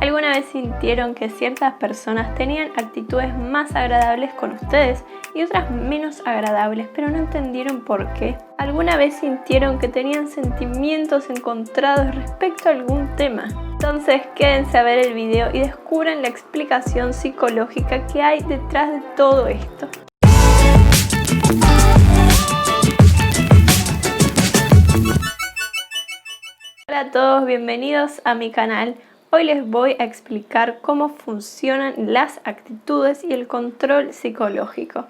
¿Alguna vez sintieron que ciertas personas tenían actitudes más agradables con ustedes y otras menos agradables, pero no entendieron por qué? ¿Alguna vez sintieron que tenían sentimientos encontrados respecto a algún tema? Entonces quédense a ver el video y descubran la explicación psicológica que hay detrás de todo esto. Hola a todos, bienvenidos a mi canal. Hoy les voy a explicar cómo funcionan las actitudes y el control psicológico.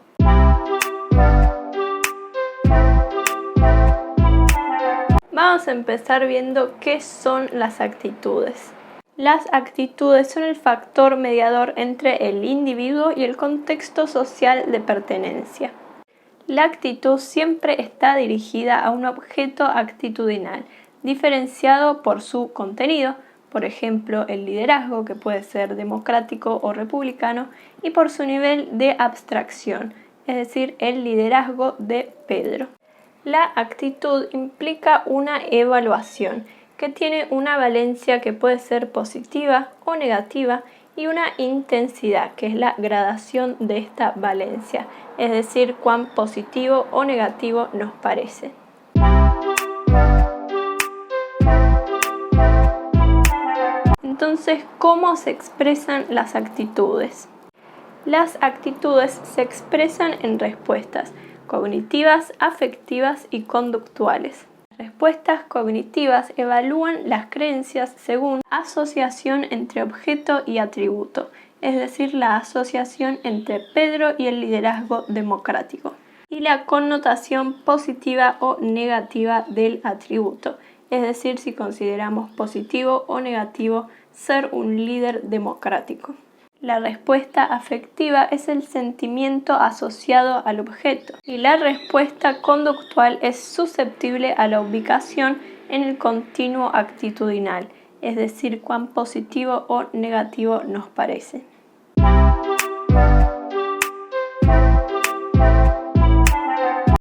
Vamos a empezar viendo qué son las actitudes. Las actitudes son el factor mediador entre el individuo y el contexto social de pertenencia. La actitud siempre está dirigida a un objeto actitudinal, diferenciado por su contenido, por ejemplo el liderazgo, que puede ser democrático o republicano, y por su nivel de abstracción, es decir, el liderazgo de Pedro. La actitud implica una evaluación que tiene una valencia que puede ser positiva o negativa y una intensidad, que es la gradación de esta valencia, es decir, cuán positivo o negativo nos parece. Entonces, ¿cómo se expresan las actitudes? Las actitudes se expresan en respuestas cognitivas, afectivas y conductuales. Las respuestas cognitivas evalúan las creencias según asociación entre objeto y atributo, es decir, la asociación entre Pedro y el liderazgo democrático, y la connotación positiva o negativa del atributo, es decir, si consideramos positivo o negativo ser un líder democrático. La respuesta afectiva es el sentimiento asociado al objeto y la respuesta conductual es susceptible a la ubicación en el continuo actitudinal, es decir, cuán positivo o negativo nos parece.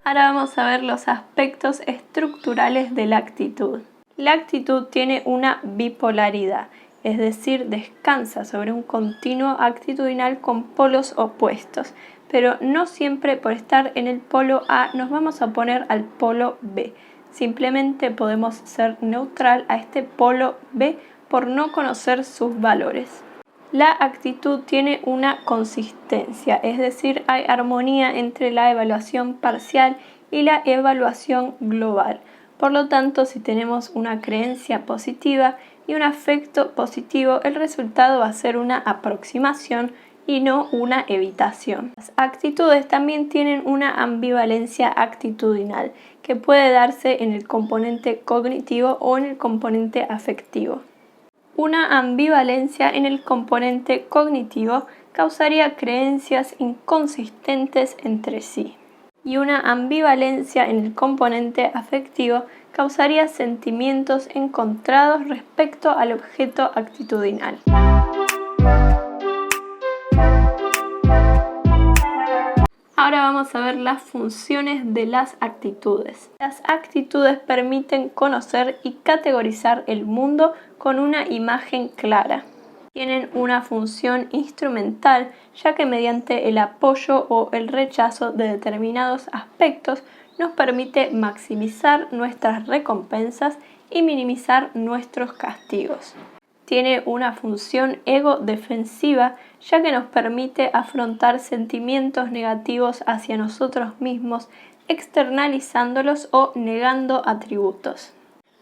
Ahora vamos a ver los aspectos estructurales de la actitud. La actitud tiene una bipolaridad, es decir, descansa sobre un continuo actitudinal con polos opuestos, pero no siempre por estar en el polo A nos vamos a oponer al polo B. Simplemente podemos ser neutral a este polo B por no conocer sus valores. La actitud tiene una consistencia, es decir, hay armonía entre la evaluación parcial y la evaluación global. Por lo tanto, si tenemos una creencia positiva y un afecto positivo, el resultado va a ser una aproximación y no una evitación. Las actitudes también tienen una ambivalencia actitudinal que puede darse en el componente cognitivo o en el componente afectivo. Una ambivalencia en el componente cognitivo causaría creencias inconsistentes entre sí, y una ambivalencia en el componente afectivo causaría sentimientos encontrados respecto al objeto actitudinal. Ahora vamos a ver las funciones de las actitudes. Las actitudes permiten conocer y categorizar el mundo con una imagen clara. Tienen una función instrumental, ya que mediante el apoyo o el rechazo de determinados aspectos nos permite maximizar nuestras recompensas y minimizar nuestros castigos. Tiene una función ego-defensiva, ya que nos permite afrontar sentimientos negativos hacia nosotros mismos, externalizándolos o negando atributos.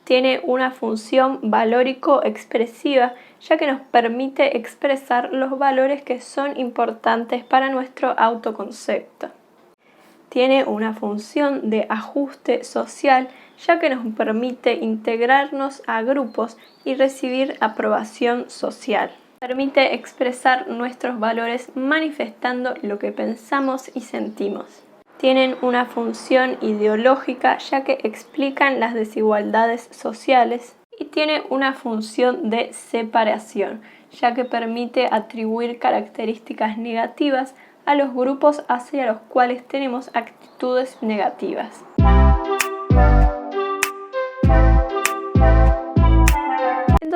Tiene una función valórico-expresiva, ya que nos permite expresar los valores que son importantes para nuestro autoconcepto. Tiene una función de ajuste social, ya que nos permite integrarnos a grupos y recibir aprobación social. Permite expresar nuestros valores manifestando lo que pensamos y sentimos. Tienen una función ideológica, ya que explican las desigualdades sociales, y tiene una función de separación, ya que permite atribuir características negativas a los grupos hacia los cuales tenemos actitudes negativas.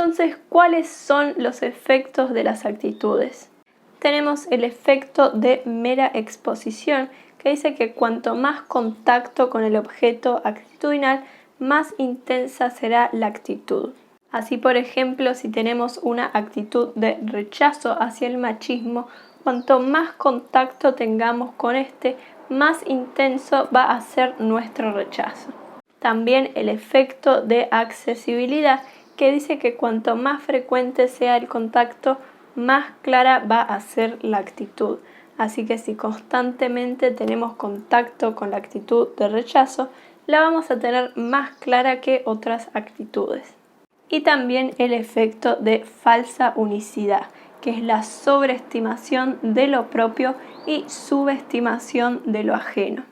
Entonces, ¿cuáles son los efectos de las actitudes? Tenemos el efecto de mera exposición, que dice que cuanto más contacto con el objeto actitudinal, más intensa será la actitud. Así, por ejemplo, si tenemos una actitud de rechazo hacia el machismo, cuanto más contacto tengamos con este, más intenso va a ser nuestro rechazo. También el efecto de accesibilidad, que dice que cuanto más frecuente sea el contacto, más clara va a ser la actitud. Así que si constantemente tenemos contacto con la actitud de rechazo, la vamos a tener más clara que otras actitudes. Y también el efecto de falsa unicidad, que es la sobreestimación de lo propio y subestimación de lo ajeno.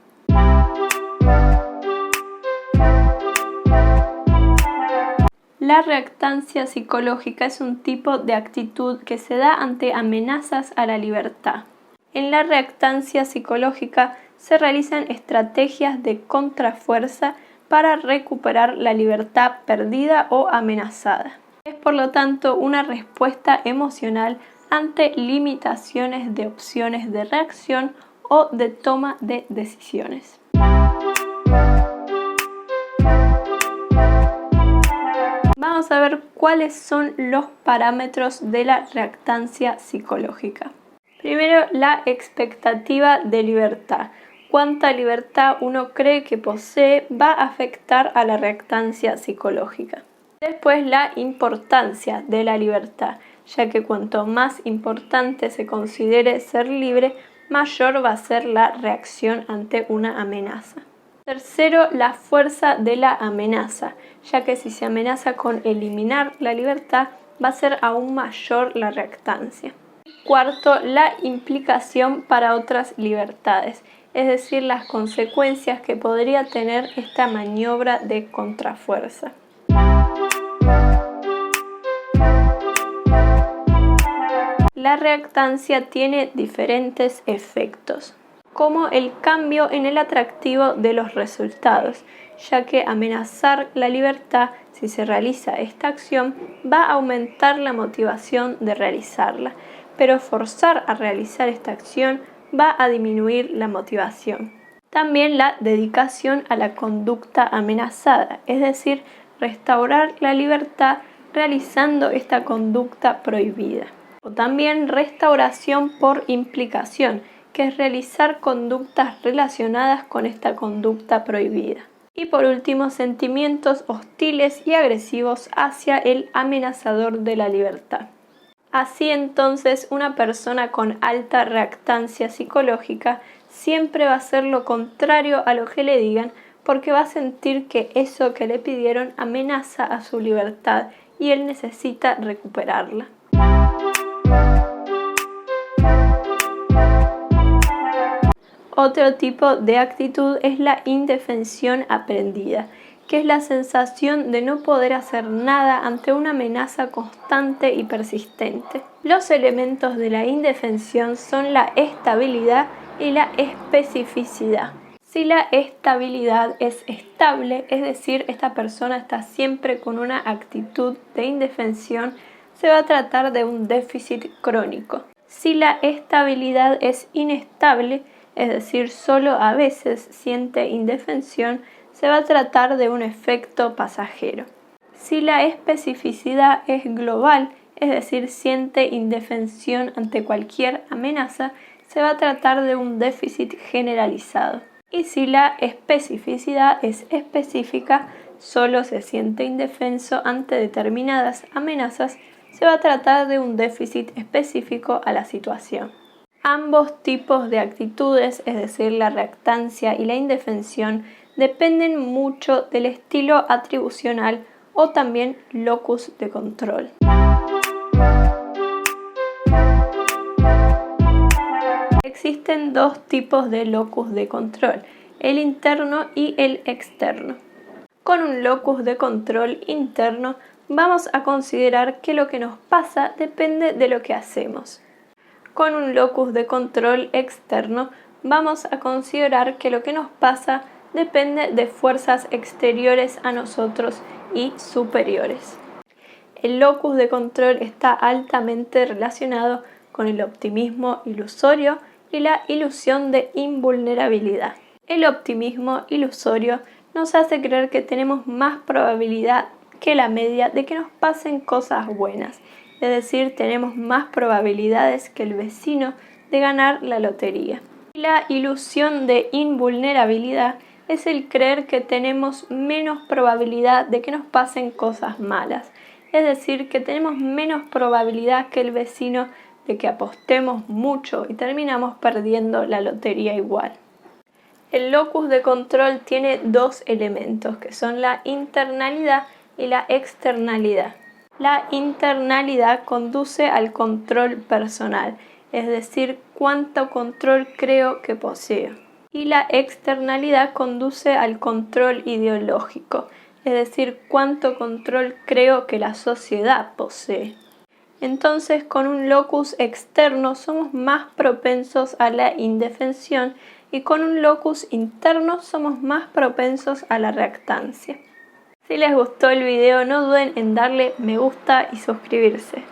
La reactancia psicológica es un tipo de actitud que se da ante amenazas a la libertad. En la reactancia psicológica se realizan estrategias de contrafuerza para recuperar la libertad perdida o amenazada. Es por lo tanto una respuesta emocional ante limitaciones de opciones de reacción o de toma de decisiones. Vamos a ver cuáles son los parámetros de la reactancia psicológica. Primero, la expectativa de libertad. Cuánta libertad uno cree que posee va a afectar a la reactancia psicológica. Después, la importancia de la libertad, ya que cuanto más importante se considere ser libre, mayor va a ser la reacción ante una amenaza. Tercero, la fuerza de la amenaza, ya que si se amenaza con eliminar la libertad, va a ser aún mayor la reactancia. Cuarto, la implicación para otras libertades, es decir, las consecuencias que podría tener esta maniobra de contrafuerza. La reactancia tiene diferentes efectos, como el cambio en el atractivo de los resultados, ya que amenazar la libertad, si se realiza esta acción, va a aumentar la motivación de realizarla, pero forzar a realizar esta acción va a disminuir la motivación. También la dedicación a la conducta amenazada, es decir, restaurar la libertad realizando esta conducta prohibida. O también restauración por implicación, que es realizar conductas relacionadas con esta conducta prohibida. Y por último, sentimientos hostiles y agresivos hacia el amenazador de la libertad. Así entonces, una persona con alta reactancia psicológica siempre va a hacer lo contrario a lo que le digan, porque va a sentir que eso que le pidieron amenaza a su libertad y él necesita recuperarla. Otro tipo de actitud es la indefensión aprendida, que es la sensación de no poder hacer nada ante una amenaza constante y persistente. Los elementos de la indefensión son la estabilidad y la especificidad. Si la estabilidad es estable, es decir, esta persona está siempre con una actitud de indefensión, se va a tratar de un déficit crónico. Si la estabilidad es inestable, es decir, solo a veces siente indefensión, se va a tratar de un efecto pasajero. Si la especificidad es global, es decir, siente indefensión ante cualquier amenaza, se va a tratar de un déficit generalizado. Y si la especificidad es específica, solo se siente indefenso ante determinadas amenazas, se va a tratar de un déficit específico a la situación. Ambos tipos de actitudes, es decir, la reactancia y la indefensión, dependen mucho del estilo atribucional o también locus de control. Existen dos tipos de locus de control, el interno y el externo. Con un locus de control interno vamos a considerar que lo que nos pasa depende de lo que hacemos. Con un locus de control externo vamos a considerar que lo que nos pasa depende de fuerzas exteriores a nosotros y superiores. El locus de control está altamente relacionado con el optimismo ilusorio y la ilusión de invulnerabilidad. El optimismo ilusorio nos hace creer que tenemos más probabilidad que la media de que nos pasen cosas buenas, es decir, tenemos más probabilidades que el vecino de ganar la lotería. La ilusión de invulnerabilidad es el creer que tenemos menos probabilidad de que nos pasen cosas malas, es decir, que tenemos menos probabilidad que el vecino de que apostemos mucho y terminamos perdiendo la lotería igual. El locus de control tiene dos elementos, que son la internalidad y la externalidad. La internalidad conduce al control personal, es decir, cuánto control creo que poseo. Y la externalidad conduce al control ideológico, es decir, cuánto control creo que la sociedad posee. Entonces, con un locus externo somos más propensos a la indefensión y con un locus interno somos más propensos a la reactancia. Si les gustó el video, no duden en darle me gusta y suscribirse.